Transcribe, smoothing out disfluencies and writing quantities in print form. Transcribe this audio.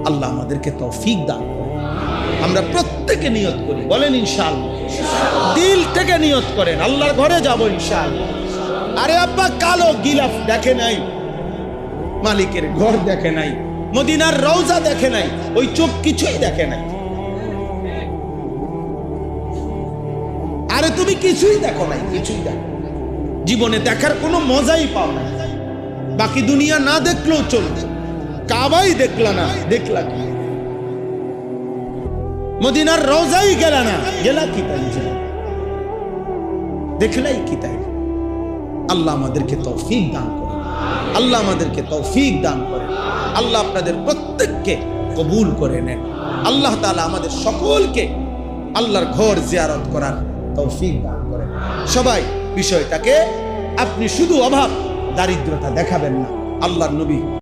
আল্লাহ আমাদেরকে তৌফিক দান করেন। আমরা প্রত্যেকে নিয়ত করি, বলেন ইনশাআল্লাহ, দিল থেকে নিয়ত করেন আল্লাহর ঘরে যাব ইনশাআল্লাহ। আরে আব্বা কালো গিলাফ দেখে নাই, মালিকের ঘর দেখে নাই, মদিনার রওজা দেখে নাই, ওই চোখ কিছুই দেখে নাই। আরে তুমি কিছুই দেখো নাই, কিছুই দেখো জীবনে দেখার কোনো মজাই পাও না। বাকি দুনিয়া না দেখলেও চলবে, কাবাই দেখলা না, দেখলা কি? মদিনার রওজাই গেলা না, গেলা কি তাই? দেখলাই কি তাই? আল্লাহ আমাদেরকে তৌফিক দান করেন, আল্লাহ আমাদেরকে তৌফিক দান করেন। আল্লাহ আপনাদের প্রত্যেককে কবুল করে নেন। আল্লাহ তাআলা আমাদের সকলকে আল্লাহর ঘর জিয়ারত করার তৌফিক দান করেন। সবাই বিষয়টাকে আপনি শুধু অভাব দারিদ্রতা দেখাবেন না। আল্লাহর নবী